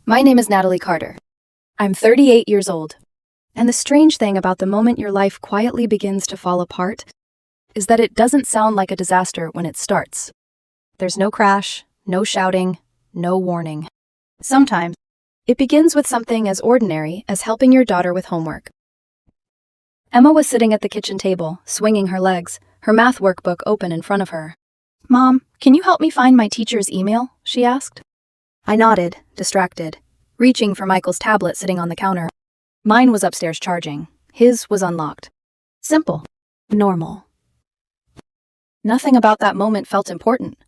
My name is Natalie Carter. I'm 38 years old. And the strange thing about the moment your life quietly begins to fall apart is that it doesn't sound like a disaster when it starts. There's no crash, no shouting, no warning. Sometimes, it begins with something as ordinary as helping your daughter with homework. Emma was sitting at the kitchen table, swinging her legs, her math workbook open in front of her. "Mom, can you help me find my teacher's email?" she asked. I nodded, distracted, reaching for Michael's tablet sitting on the counter. Mine was upstairs charging. His was unlocked. Simple. Normal. Nothing about that moment felt important.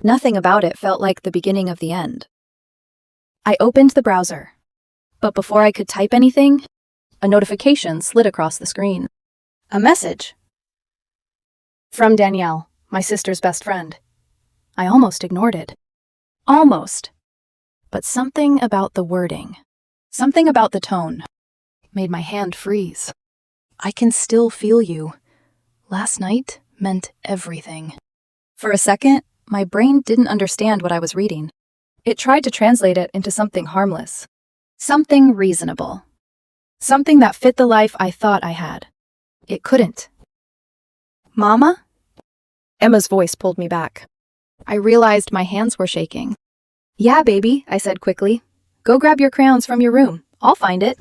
Nothing about it felt like the beginning of the end. I opened the browser. But before I could type anything, a notification slid across the screen. A message. From Danielle, my sister's best friend. I almost ignored it. Almost. But something about the wording, something about the tone, made my hand freeze. "I can still feel you." Last night meant everything. For a second, my brain didn't understand what I was reading. It tried to translate it into something harmless, something reasonable, something that fit the life I thought I had. It couldn't. "Mama?" Emma's voice pulled me back. I realized my hands were shaking. "Yeah, baby," I said quickly. "Go grab your crayons from your room. I'll find it."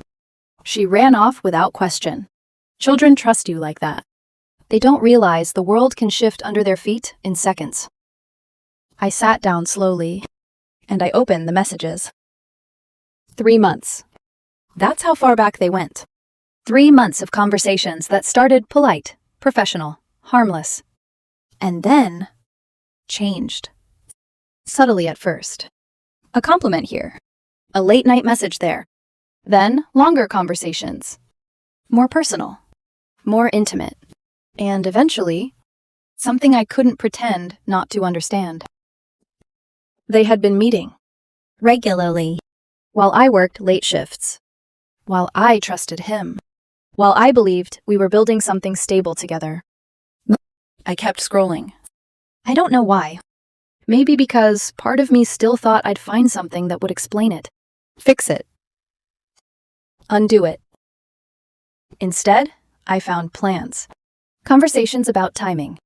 She ran off without question. Children trust you like that. They don't realize the world can shift under their feet in seconds. I sat down slowly, and I opened the messages. 3 months. That's how far back they went. 3 months of conversations that started polite, professional, harmless, and then changed. Subtly at first. A compliment here. A late-night message there. Then longer conversations. More personal. More intimate. And eventually, something I couldn't pretend not to understand. They had been meeting. Regularly. While I worked late shifts. While I trusted him. While I believed we were building something stable together. I kept scrolling. I don't know why. Maybe because part of me still thought I'd find something that would explain it. Fix it. Undo it. Instead, I found plans. Conversations about timing.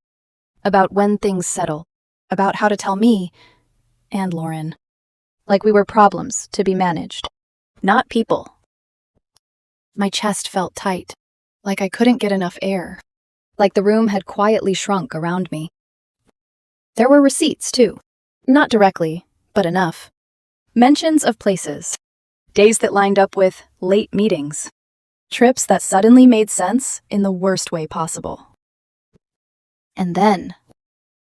About when things settle. About how to tell me and Lauren. Like we were problems to be managed. Not people. My chest felt tight. Like I couldn't get enough air. Like the room had quietly shrunk around me. There were receipts, too. Not directly, but enough. Mentions of places. Days that lined up with late meetings. Trips that suddenly made sense in the worst way possible. And then,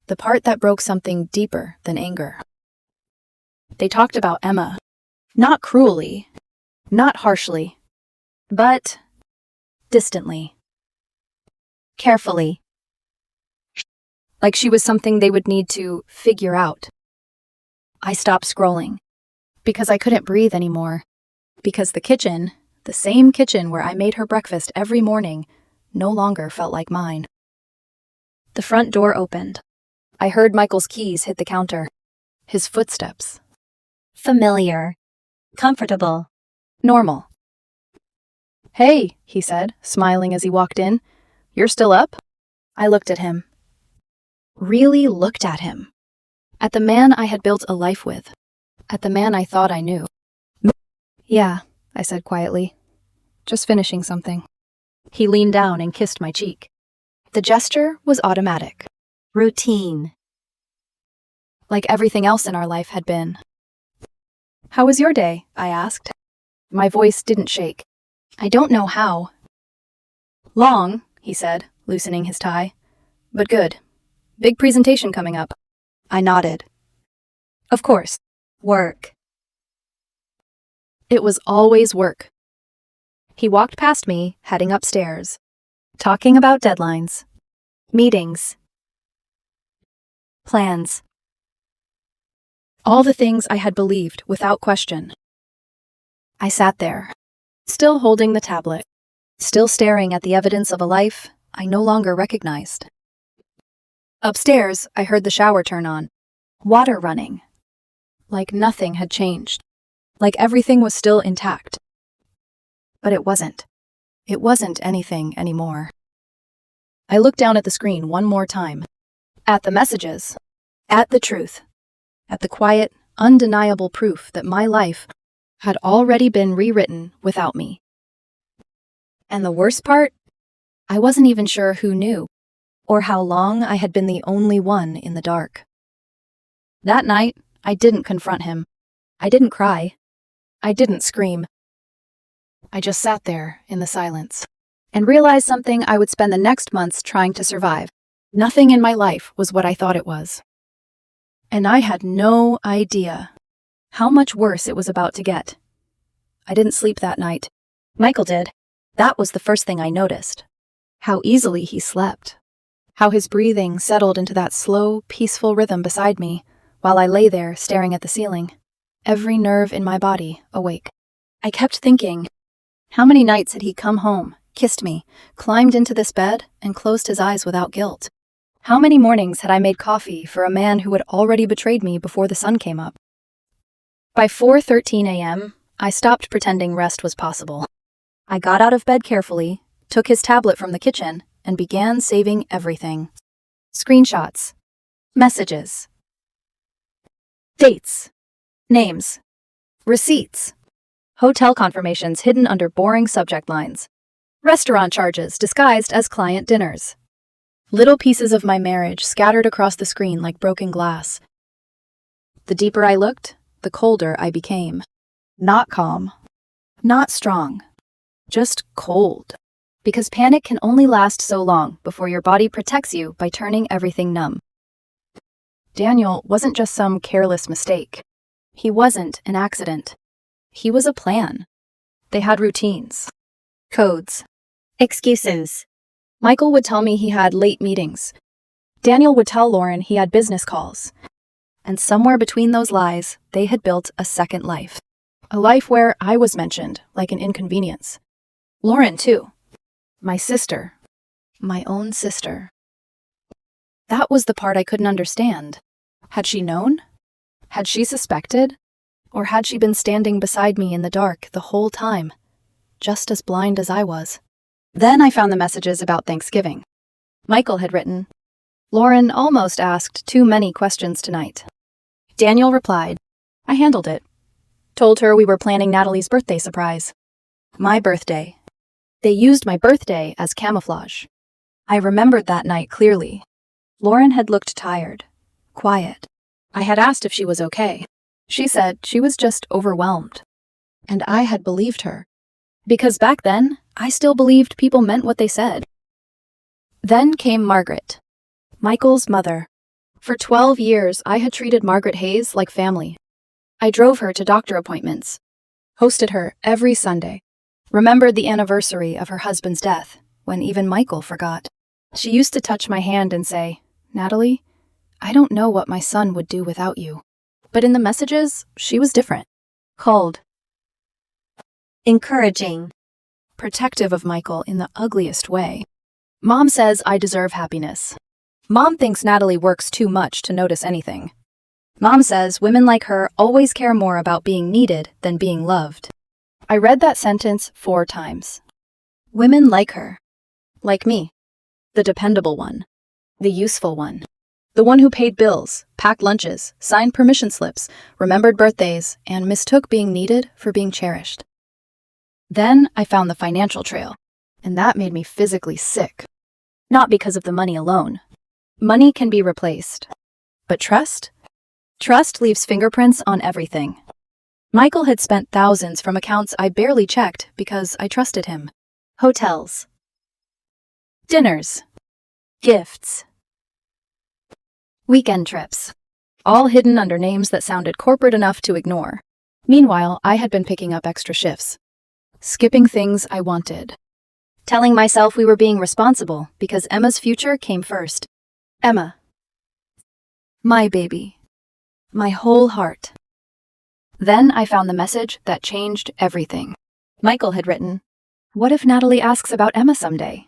the part that broke something deeper than anger. They talked about Emma. Not cruelly, not harshly, but distantly. Carefully. Like she was something they would need to figure out. I stopped scrolling. Because I couldn't breathe anymore. Because the kitchen, the same kitchen where I made her breakfast every morning, no longer felt like mine. The front door opened. I heard Michael's keys hit the counter. His footsteps. Familiar. Comfortable. Normal. "Hey," he said, smiling as he walked in. "You're still up?" I looked at him. Really looked at him. At the man I had built a life with. At the man I thought I knew. "Yeah," I said quietly. "Just finishing something." He leaned down and kissed my cheek. The gesture was automatic. Routine. Like everything else in our life had been. "How was your day?" I asked. My voice didn't shake. I don't know how. "Long," he said, loosening his tie. "But good. Big presentation coming up." I nodded. Of course. Work. It was always work. He walked past me, heading upstairs. Talking about deadlines. Meetings. Plans. All the things I had believed without question. I sat there, still holding the tablet, still staring at the evidence of a life I no longer recognized. Upstairs, I heard the shower turn on. Water running. Like nothing had changed. like everything was still intact. But it wasn't. It wasn't anything anymore. I looked down at the screen one more time. At the messages. At the truth. At the quiet, undeniable proof that my life had already been rewritten without me. And the worst part? I wasn't even sure who knew, or how long I had been the only one in the dark. That night, I didn't confront him. I didn't cry. I didn't scream. I just sat there in the silence and realized something I would spend the next months trying to survive. Nothing in my life was what I thought it was. And I had no idea how much worse it was about to get. I didn't sleep that night. Michael did. That was the first thing I noticed. How easily he slept. How his breathing settled into that slow, peaceful rhythm beside me while I lay there staring at the ceiling, every nerve in my body awake. I kept thinking, how many nights had he come home, kissed me, climbed into this bed, and closed his eyes without guilt? How many mornings had I made coffee for a man who had already betrayed me before the sun came up? By 4:13 a.m., I stopped pretending rest was possible. I got out of bed carefully, took his tablet from the kitchen, and began saving everything. Screenshots, messages, dates, names, receipts, hotel confirmations hidden under boring subject lines, restaurant charges disguised as client dinners. Little pieces of my marriage scattered across the screen like broken glass. The deeper I looked, the colder I became. Not calm, not strong, just cold. Because panic can only last so long before your body protects you by turning everything numb. Daniel wasn't just some careless mistake. He wasn't an accident. He was a plan. They had routines, codes, excuses. Michael would tell me he had late meetings. Daniel would tell Lauren he had business calls. And somewhere between those lies, they had built a second life. A life where I was mentioned like an inconvenience. Lauren, too. My sister. My own sister. That was the part I couldn't understand. Had she known? Had she suspected? Or had she been standing beside me in the dark the whole time, just as blind as I was? Then I found the messages about Thanksgiving. Michael had written, "Lauren almost asked too many questions tonight." Daniel replied, "I handled it. Told her we were planning Natalie's birthday surprise." My birthday. They used my birthday as camouflage. I remembered that night clearly. Lauren had looked tired, quiet. I had asked if she was okay. She said she was just overwhelmed. And I had believed her. Because back then, I still believed people meant what they said. Then came Margaret, Michael's mother. For 12 years, I had treated Margaret Hayes like family. I drove her to doctor appointments, hosted her every Sunday, remembered the anniversary of her husband's death, when even Michael forgot. She used to touch my hand and say, "Natalie, I don't know what my son would do without you." But in the messages, she was different. Cold. Encouraging. Protective of Michael in the ugliest way. Mom says I deserve happiness. Mom thinks Natalie works too much to notice anything. Mom says women like her always care more about being needed than being loved. I read that sentence 4 times. Women like her. Like me. The dependable one. The useful one. The one who paid bills, packed lunches, signed permission slips, remembered birthdays, and mistook being needed for being cherished. Then I found the financial trail, and that made me physically sick. Not because of the money alone. Money can be replaced. But trust? Trust leaves fingerprints on everything. Michael had spent thousands from accounts I barely checked because I trusted him. Hotels. Dinners. Gifts. Weekend trips. All hidden under names that sounded corporate enough to ignore. Meanwhile, I had been picking up extra shifts. Skipping things I wanted. Telling myself we were being responsible because Emma's future came first. Emma. My baby. My whole heart. Then I found the message that changed everything. Michael had written, "What if Natalie asks about Emma someday?"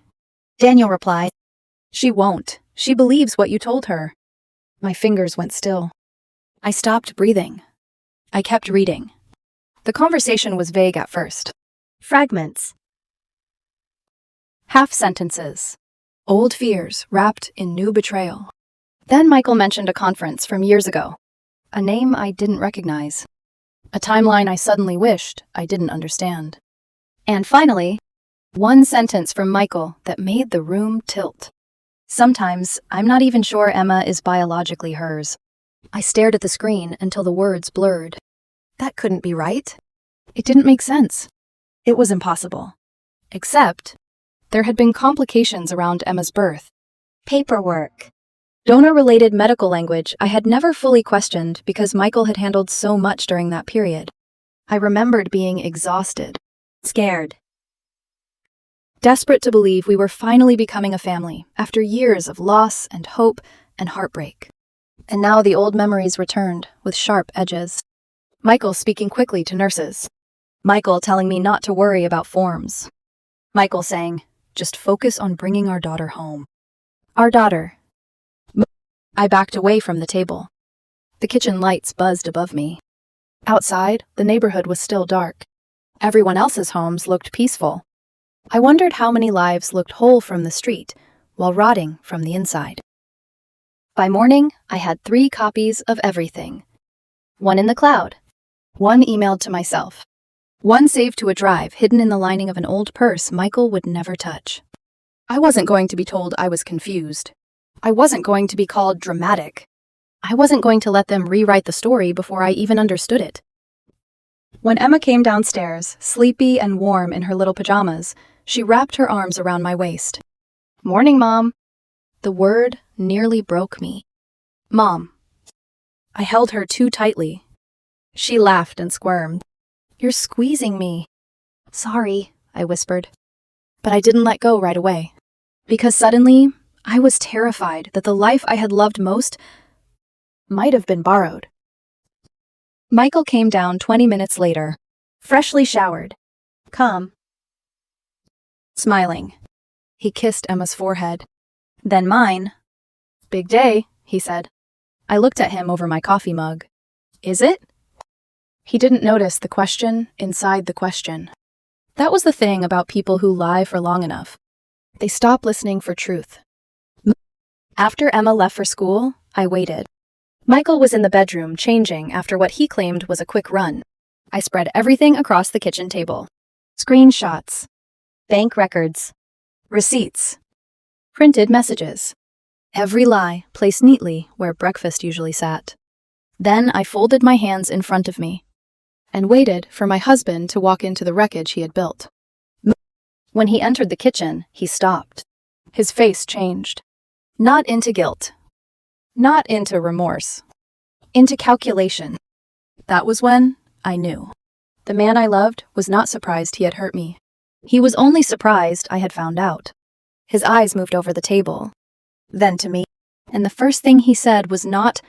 Daniel replied, "She won't. She believes what you told her." My fingers went still. I stopped breathing. I kept reading. The conversation was vague at first. Fragments. Half sentences. Old fears wrapped in new betrayal. Then Michael mentioned a conference from years ago. A name I didn't recognize. A timeline I suddenly wished I didn't understand. And finally, one sentence from Michael that made the room tilt. Sometimes I'm not even sure Emma is biologically hers. I stared at the screen until the words blurred. That couldn't be right. It didn't make sense. It was impossible. Except, there had been complications around Emma's birth. Paperwork. Donor-related medical language I had never fully questioned because Michael had handled so much during that period. I remembered being exhausted. Scared. Desperate to believe we were finally becoming a family after years of loss and hope and heartbreak. And now the old memories returned with sharp edges. Michael speaking quickly to nurses. Michael telling me not to worry about forms. Michael saying, just focus on bringing our daughter home. Our daughter. I backed away from the table. The kitchen lights buzzed above me. Outside, the neighborhood was still dark. Everyone else's homes looked peaceful. I wondered how many lives looked whole from the street while rotting from the inside. By morning, I had 3 copies of everything. 1 in the cloud. 1 emailed to myself. 1 saved to a drive hidden in the lining of an old purse Michael would never touch. I wasn't going to be told I was confused. I wasn't going to be called dramatic. I wasn't going to let them rewrite the story before I even understood it. When Emma came downstairs, sleepy and warm in her little pajamas, she wrapped her arms around my waist. Morning, Mom. The word nearly broke me. Mom. I held her too tightly. She laughed and squirmed. You're squeezing me. Sorry, I whispered. But I didn't let go right away. Because suddenly, I was terrified that the life I had loved most might have been borrowed. Michael came down 20 minutes later, freshly showered. Calm. Smiling. He kissed Emma's forehead. Then mine. Big day, he said. I looked at him over my coffee mug. Is it? He didn't notice the question inside the question. That was the thing about people who lie for long enough. They stop listening for truth. After Emma left for school, I waited. Michael was in the bedroom changing after what he claimed was a quick run. I spread everything across the kitchen table. Screenshots. Bank records. Receipts. Printed messages. Every lie placed neatly where breakfast usually sat. Then I folded my hands in front of me and waited for my husband to walk into the wreckage he had built. When he entered the kitchen, he stopped. His face changed. Not into guilt. Not into remorse. Into calculation. That was when I knew. The man I loved was not surprised he had hurt me. He was only surprised I had found out. His eyes moved over the table, then to me, and the first thing he said was not,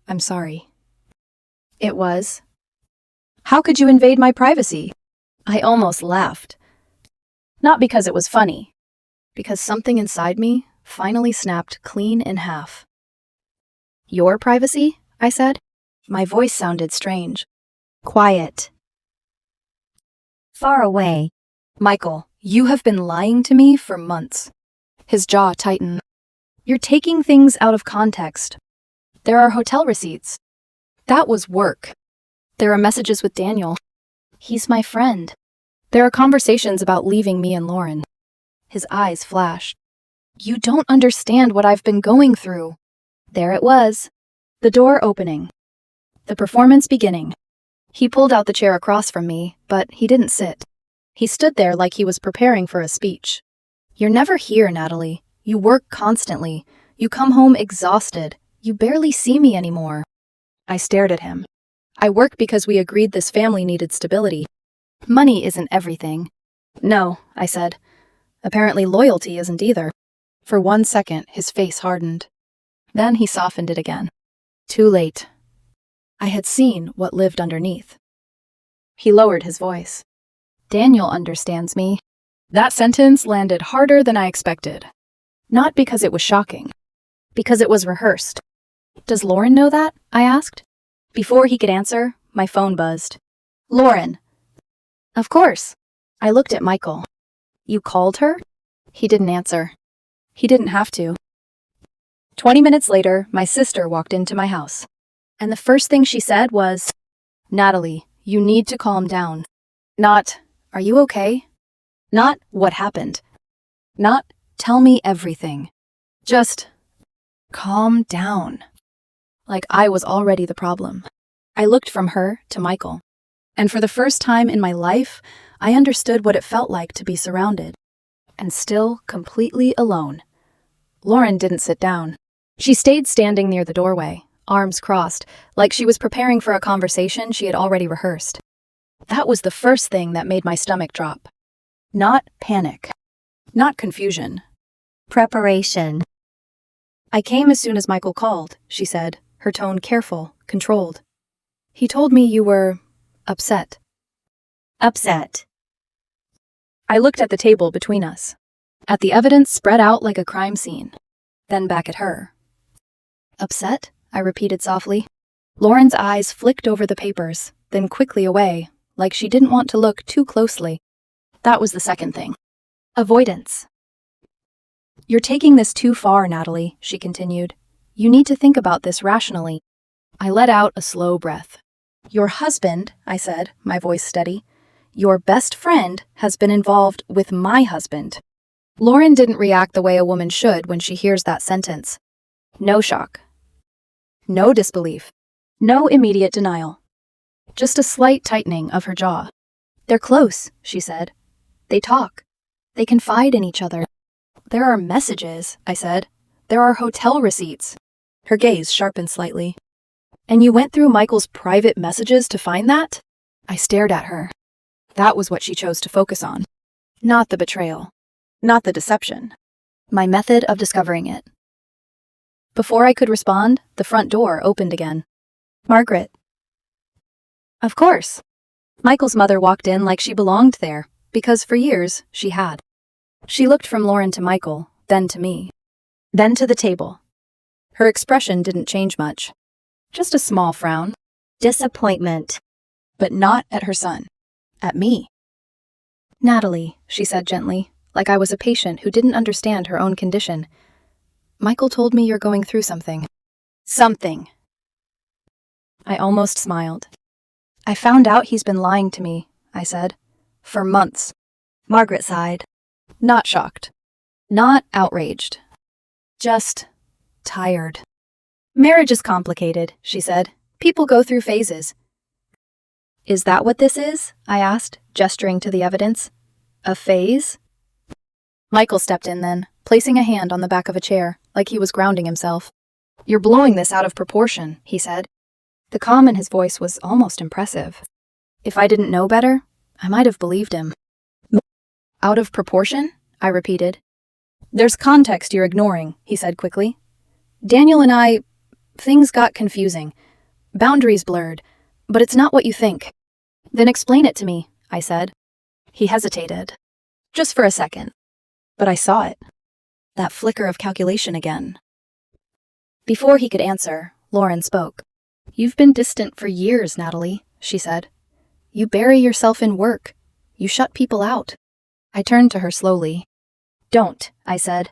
I'm sorry. It was, how could you invade my privacy? I almost laughed. Not because it was funny, because something inside me finally snapped clean in half. Your privacy? I said. My voice sounded strange. Quiet. Far away. Michael, you have been lying to me for months. His jaw tightened. You're taking things out of context. There are hotel receipts. That was work. There are messages with Daniel. He's my friend. There are conversations about leaving me and Lauren. His eyes flashed. You don't understand what I've been going through. There it was. The door opening. The performance beginning. He pulled out the chair across from me, but he didn't sit. He stood there like he was preparing for a speech. You're never here, Natalie. You work constantly. You come home exhausted. You barely see me anymore. I stared at him. I work because we agreed this family needed stability. Money isn't everything. No, I said. Apparently loyalty isn't either. For 1 second, his face hardened. Then he softened it again. Too late. I had seen what lived underneath. He lowered his voice. Daniel understands me. That sentence landed harder than I expected. Not because it was shocking. Because it was rehearsed. Does Lauren know that? I asked. Before he could answer, my phone buzzed. Lauren, Of course. I looked at Michael. You called her? He didn't answer. He didn't have to. 20 minutes later, my sister walked into my house. And the first thing she said was, Natalie, you need to calm down. Not, are you okay? Not, what happened? Not, tell me everything. Just, calm down. Like I was already the problem. I looked from her to Michael. And for the first time in my life, I understood what it felt like to be surrounded. And still completely alone. Lauren didn't sit down. She stayed standing near the doorway, arms crossed, like she was preparing for a conversation she had already rehearsed. That was the first thing that made my stomach drop. Not panic. Not confusion. Preparation. I came as soon as Michael called, she said, her tone careful, controlled. He told me you were upset. Upset. I looked at the table between us, at the evidence spread out like a crime scene, then back at her. Upset? I repeated softly. Lauren's eyes flicked over the papers, then quickly away, like she didn't want to look too closely. That was the second thing. Avoidance. You're taking this too far, Natalie, she continued. You need to think about this rationally. I let out a slow breath. Your husband, I said, my voice steady, your best friend has been involved with my husband. Lauren didn't react the way a woman should when she hears that sentence. No shock. No disbelief. No immediate denial. Just a slight tightening of her jaw. They're close, she said. They talk. They confide in each other. There are messages, I said. There are hotel receipts. Her gaze sharpened slightly. And you went through Michael's private messages to find that? I stared at her. That was what she chose to focus on. Not the betrayal. Not the deception. My method of discovering it. Before I could respond, the front door opened again. Margaret. Of course. Michael's mother walked in like she belonged there, because for years she had. She looked from Lauren to Michael, then to me. Then to the table. Her expression didn't change much. Just a small frown. Disappointment. But not at her son. At me. Natalie, she said gently, like I was a patient who didn't understand her own condition. Michael told me you're going through something. Something. I almost smiled. I found out he's been lying to me, I said. For months. Margaret sighed. Not shocked. Not outraged. Just tired. Marriage is complicated, she said. People go through phases. Is that what this is? I asked, gesturing to the evidence. A phase? Michael stepped in then, placing a hand on the back of a chair, like he was grounding himself. You're blowing this out of proportion, he said. The calm in his voice was almost impressive. If I didn't know better, I might have believed him. Out of proportion? I repeated. There's context you're ignoring, he said quickly. Daniel and I, things got confusing. Boundaries blurred. But it's not what you think. Then explain it to me, I said. He hesitated. Just for a second. But I saw it. That flicker of calculation again. Before he could answer, Lauren spoke. You've been distant for years, Natalie, she said. You bury yourself in work. You shut people out. I turned to her slowly. Don't, I said.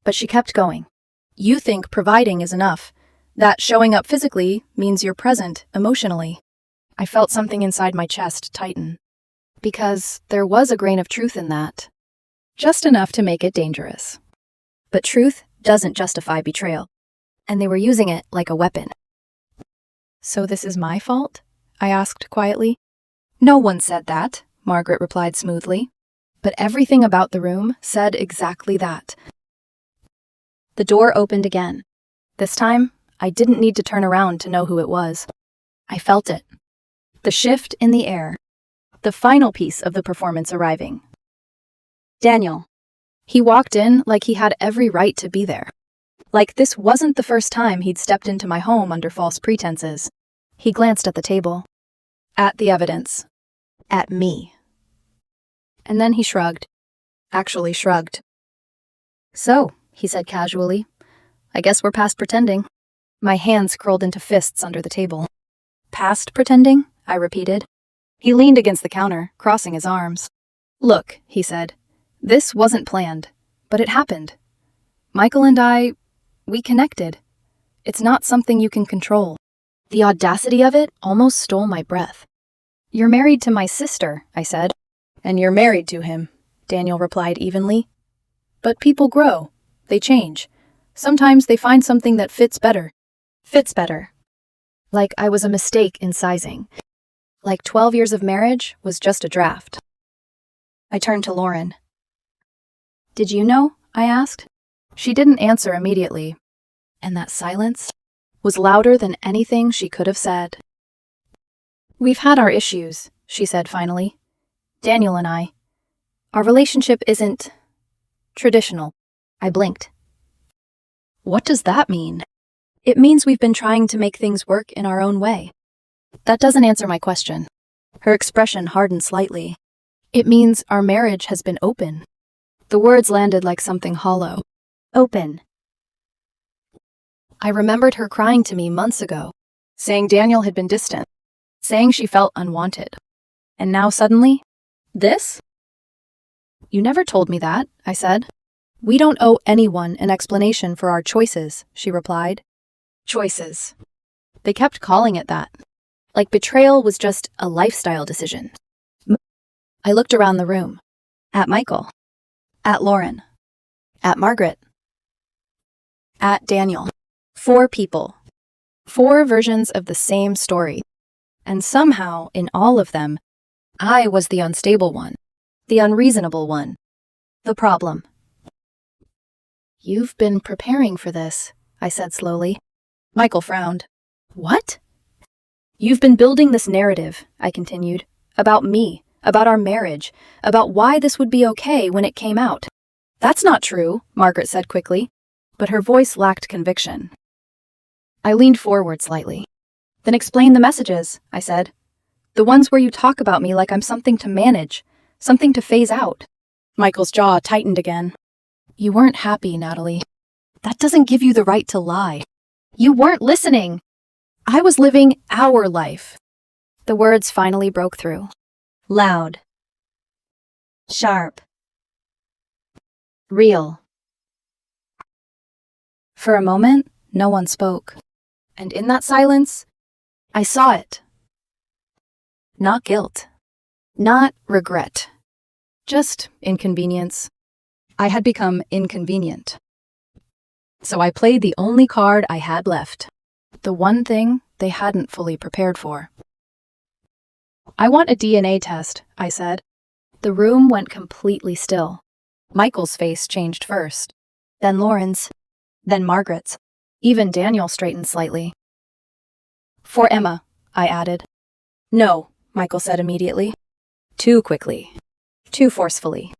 But she kept going. You think providing is enough. That showing up physically means you're present emotionally. I felt something inside my chest tighten. Because there was a grain of truth in that. Just enough to make it dangerous. But truth doesn't justify betrayal. And they were using it like a weapon. So this is my fault? I asked quietly. No one said that, Margaret replied smoothly. But everything about the room said exactly that. The door opened again. This time, I didn't need to turn around to know who it was. I felt it. The shift in the air. The final piece of the performance arriving. Daniel. He walked in like he had every right to be there. Like this wasn't the first time he'd stepped into my home under false pretenses. He glanced at the table. At the evidence. At me. And then he shrugged. Actually shrugged. So, he said casually, I guess we're past pretending. My hands curled into fists under the table. Past pretending? I repeated. He leaned against the counter, crossing his arms. "Look," he said, "this wasn't planned, but it happened. Michael and we connected. It's not something you can control." The audacity of it almost stole my breath. "You're married to my sister," I said. "And you're married to him," Daniel replied evenly. "But people grow. They change. Sometimes they find something that fits better." Fits better. Like I was a mistake in sizing. Like 12 years of marriage was just a draft. I turned to Lauren. "Did you know?" I asked. She didn't answer immediately, and that silence was louder than anything she could have said. "We've had our issues," she said finally. "Daniel and I. Our relationship isn't traditional." I blinked. "What does that mean?" "It means we've been trying to make things work in our own way." "That doesn't answer my question." Her expression hardened slightly. "It means our marriage has been open." The words landed like something hollow. Open. I remembered her crying to me months ago, saying Daniel had been distant, saying she felt unwanted. And now suddenly, this? "You never told me that," I said. "We don't owe anyone an explanation for our choices," she replied. Choices. They kept calling it that. Like betrayal was just a lifestyle decision. I looked around the room. At Michael. At Lauren. At Margaret. At Daniel. 4 people. 4 versions of the same story. And somehow, in all of them, I was the unstable one. The unreasonable one. The problem. "You've been preparing for this," I said slowly. Michael frowned. "What?" "You've been building this narrative," I continued, "about me, about our marriage, about why this would be okay when it came out." "That's not true," Margaret said quickly, but her voice lacked conviction. I leaned forward slightly. "Then explain the messages," I said. "The ones where you talk about me like I'm something to manage, something to phase out." Michael's jaw tightened again. "You weren't happy, Natalie. That doesn't give you the right to lie. You weren't listening. I was living our life." The words finally broke through. Loud. Sharp. Real. For a moment, no one spoke. And in that silence, I saw it. Not guilt. Not regret. Just inconvenience. I had become inconvenient. So I played the only card I had left. The one thing they hadn't fully prepared for. "I want a DNA test," I said. The room went completely still. Michael's face changed first, then Lauren's, then Margaret's. Even Daniel straightened slightly. "For Emma," I added. "No," Michael said immediately. Too quickly. Too forcefully.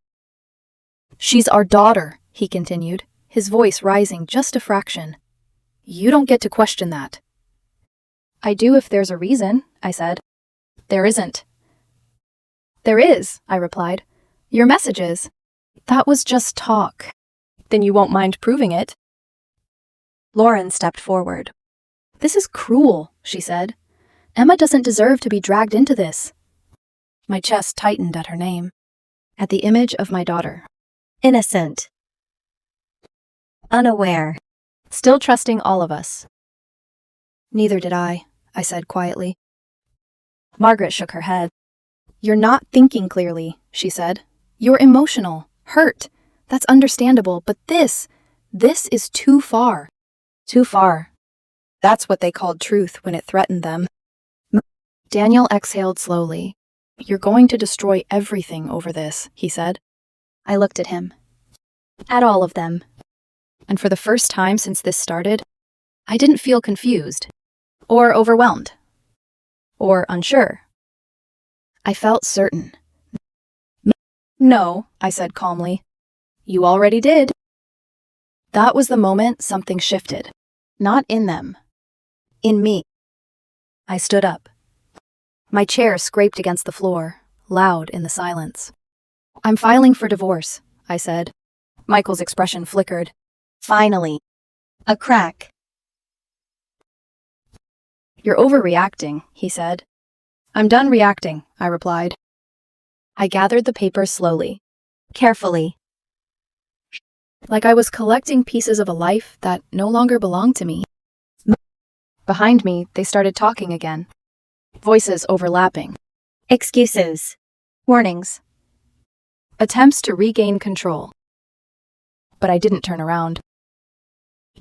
"She's our daughter," he continued, his voice rising just a fraction. "You don't get to question that." "I do if there's a reason," I said. "There isn't." "There is," I replied. "Your messages. That was just talk." "Then you won't mind proving it." Lauren stepped forward. "This is cruel," she said. "Emma doesn't deserve to be dragged into this." My chest tightened at her name, at the image of my daughter. Innocent. Unaware. Still trusting all of us. "Neither did I said quietly. Margaret shook her head. "You're not thinking clearly," she said. "You're emotional, hurt. That's understandable, but this is too far. Too far." That's what they called truth when it threatened them. Daniel exhaled slowly. "You're going to destroy everything over this," he said. I looked at him. At all of them. And for the first time since this started, I didn't feel confused. Or overwhelmed. Or unsure. I felt certain. "No," I said calmly. "You already did." That was the moment something shifted. Not in them. In me. I stood up. My chair scraped against the floor, loud in the silence. "I'm filing for divorce," I said. Michael's expression flickered. Finally. A crack. "You're overreacting," he said. I'm done reacting, I replied. I gathered the papers slowly, Carefully. like I was collecting pieces of a life that no longer belonged to me. Behind me, they started talking again. Voices overlapping. Excuses. Warnings. Attempts to regain control. But I didn't turn around.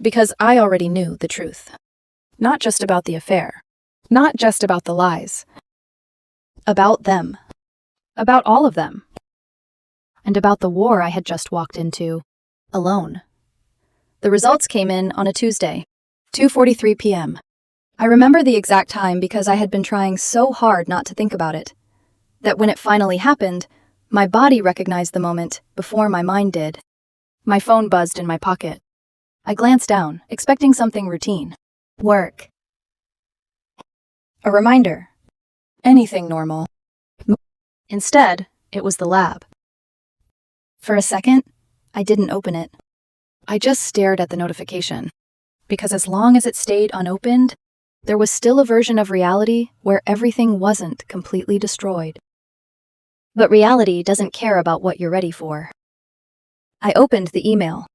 Because I already knew the truth. Not just about the affair. Not just about the lies. About them. About all of them. And about the war I had just walked into. Alone. The results came in on a Tuesday, 2:43 p.m. I remember the exact time because I had been trying so hard not to think about it, that when it finally happened, my body recognized the moment before my mind did. My phone buzzed in my pocket. I glanced down, expecting something routine. Work. A reminder. Anything normal. Instead, it was the lab. For a second, I didn't open it. I just stared at the notification, because as long as it stayed unopened, there was still a version of reality where everything wasn't completely destroyed. But reality doesn't care about what you're ready for. I opened the email.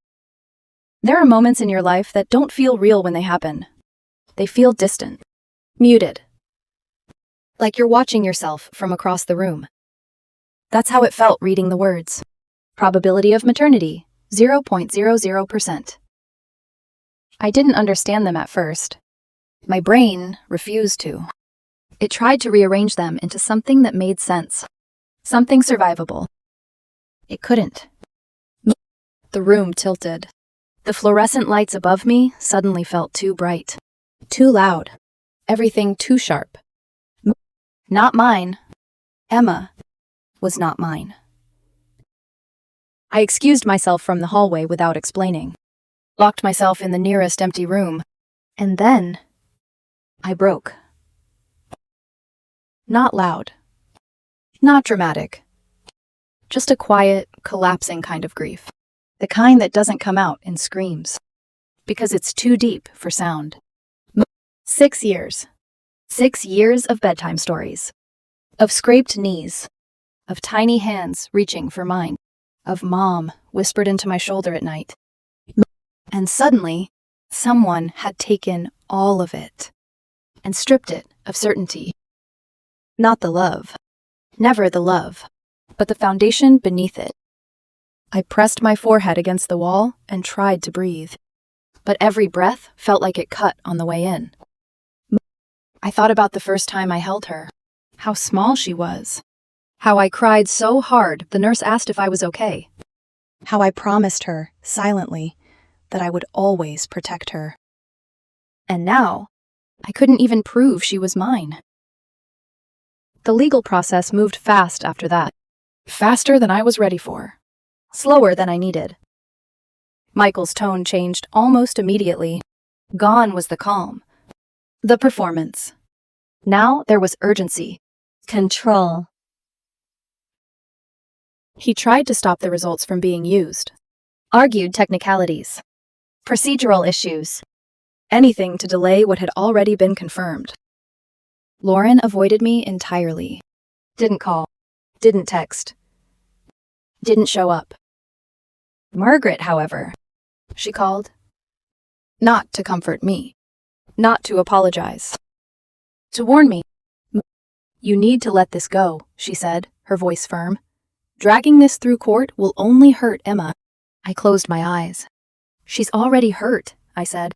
There are moments in your life that don't feel real when they happen. They feel distant, muted, like you're watching yourself from across the room. That's how it felt reading the words. Probability of maternity, 0.00%. I didn't understand them at first. My brain refused to. It tried to rearrange them into something that made sense. Something survivable. It couldn't. The room tilted. The fluorescent lights above me suddenly felt too bright. Too loud. Everything too sharp. Not mine. Emma was not mine. I excused myself from the hallway without explaining. Locked myself in the nearest empty room. And then I broke. Not loud. Not dramatic. Just a quiet, collapsing kind of grief. The kind that doesn't come out in screams. Because it's too deep for sound. 6 years. 6 years of bedtime stories. Of scraped knees. Of tiny hands reaching for mine. Of mom whispered into my shoulder at night. And suddenly, someone had taken all of it. And stripped it of certainty. Not the love. Never the love. But the foundation beneath it. I pressed my forehead against the wall and tried to breathe. But every breath felt like it cut on the way in. I thought about the first time I held her. How small she was. How I cried so hard the nurse asked if I was okay. How I promised her, silently, that I would always protect her. And now, I couldn't even prove she was mine. The legal process moved fast after that. Faster than I was ready for. Slower than I needed. Michael's tone changed almost immediately. Gone was the calm. The performance. Now there was urgency. Control. He tried to stop the results from being used. Argued technicalities. Procedural issues. Anything to delay what had already been confirmed. Lauren avoided me entirely. Didn't call. Didn't text. Didn't show up. Margaret, however, she called. Not to comfort me. Not to apologize. To warn me. You need to let this go, she said, her voice firm. Dragging this through court will only hurt Emma. I closed my eyes. She's already hurt, I said.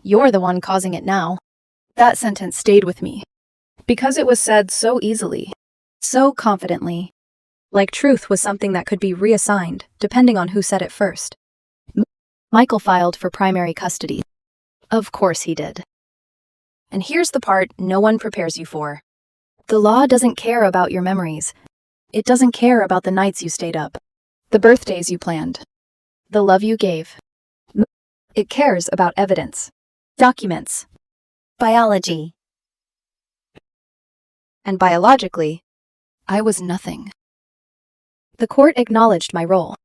You're the one causing it now. That sentence stayed with me. Because it was said so easily. So confidently. Like truth was something that could be reassigned, depending on who said it first. Michael filed for primary custody. Of course he did. And here's the part no one prepares you for. The law doesn't care about your memories. It doesn't care about the nights you stayed up. The birthdays you planned. The love you gave. It cares about evidence. Documents. Biology. And biologically, I was nothing. The court acknowledged my role,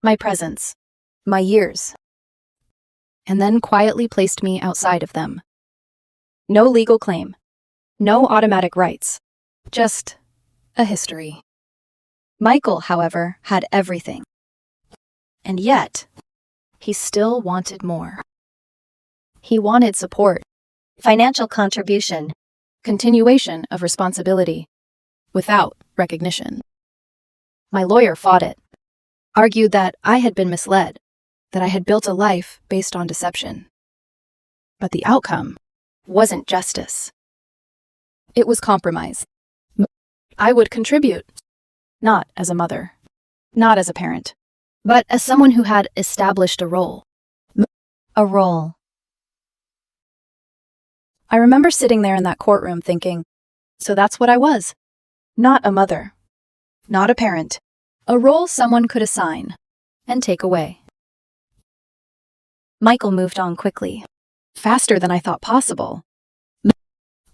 my presence, my years, and then quietly placed me outside of them. No legal claim, no automatic rights, Just a history. Michael, however, had everything. And yet, he still wanted more. He wanted support, Financial contribution. continuation of responsibility, without recognition. My lawyer fought it, argued that I had been misled, that I had built a life based on deception. But the outcome wasn't justice. It was compromise. I would contribute, not as a mother, not as a parent, but as someone who had established a role. A role. I remember sitting there in that courtroom thinking, so that's what I was. Not a mother, not a parent, a role someone could assign and take away. Michael moved on quickly, faster than I thought possible.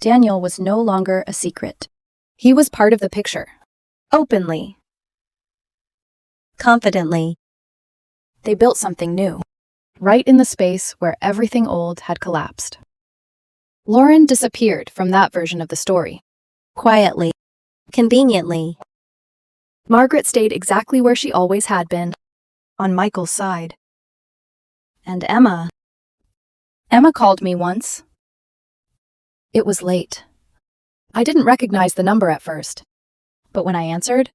Daniel was no longer a secret. He was part of the picture, openly. Confidently. They built something new, right in the space where everything old had collapsed. Lauren disappeared from that version of the story. Quietly. Conveniently. Margaret stayed exactly where she always had been, on Michael's side. And Emma called me once. It was late. I didn't recognize the number at first, but when I answered,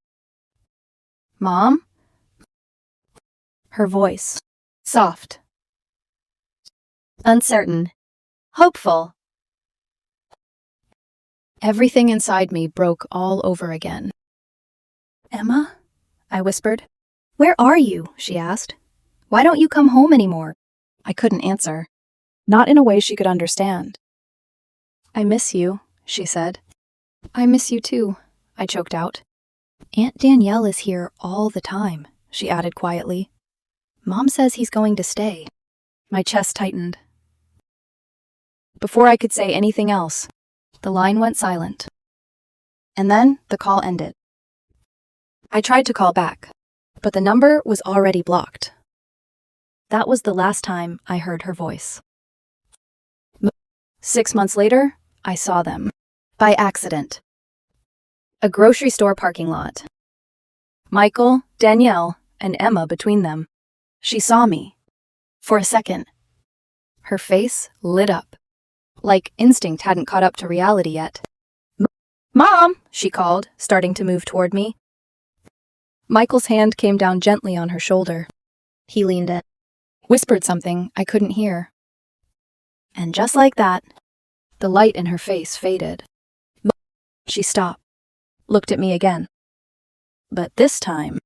"Mom?" Her voice, soft, Uncertain. hopeful. Everything inside me broke all over again. "Emma?" I whispered. "Where are you?" she asked. "Why don't you come home anymore?" I couldn't answer, not in a way she could understand. "I miss you," she said. "I miss you too," I choked out. "Aunt Danielle is here all the time," she added quietly. "Mom says he's going to stay." My chest tightened. Before I could say anything else, the line went silent. And then the call ended. I tried to call back, but the number was already blocked. That was the last time I heard her voice. 6 months later, I saw them. By accident. A grocery store parking lot. Michael, Danielle, and Emma between them. She saw me. For a second. Her face lit up, like instinct hadn't caught up to reality yet. "Mom!" she called, starting to move toward me. Michael's hand came down gently on her shoulder. He leaned in, whispered something I couldn't hear. And just like that, the light in her face faded. She stopped, looked at me again. But this time,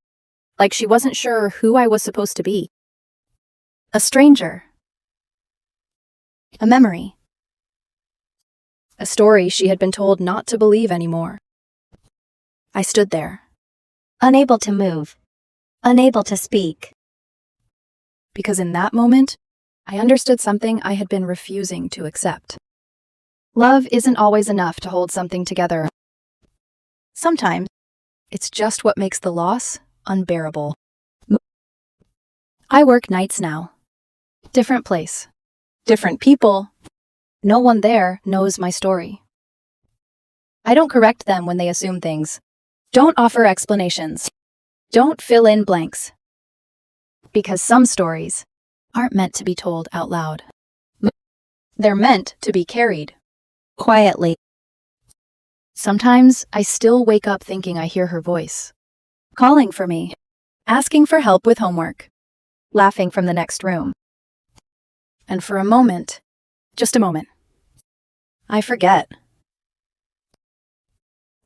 like she wasn't sure who I was supposed to be. A stranger. A memory. A story she had been told not to believe anymore. I stood there, Unable to move. Unable to speak. because in that moment, I understood something I had been refusing to accept. Love isn't always enough to hold something together. Sometimes, it's just what makes the loss unbearable. I work nights now. Different place. Different people. No one there knows my story. I don't correct them when they assume things. Don't offer explanations. Don't fill in blanks. Because some stories aren't meant to be told out loud. They're meant to be carried. Quietly. Sometimes I still wake up thinking I hear her voice, calling for me, asking for help with homework, laughing from the next room. And for a moment, just a moment, I forget.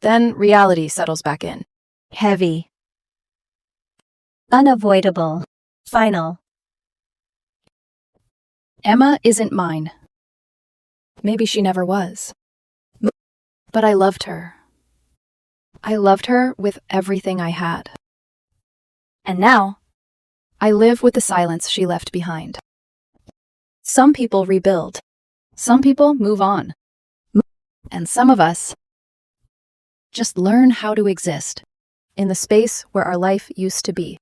Then reality settles back in. Heavy. Unavoidable. Final. Emma isn't mine. Maybe she never was. But I loved her. I loved her with everything I had. And now, I live with the silence she left behind. Some people rebuild. Some people move on. And some of us just learn how to exist in the space where our life used to be.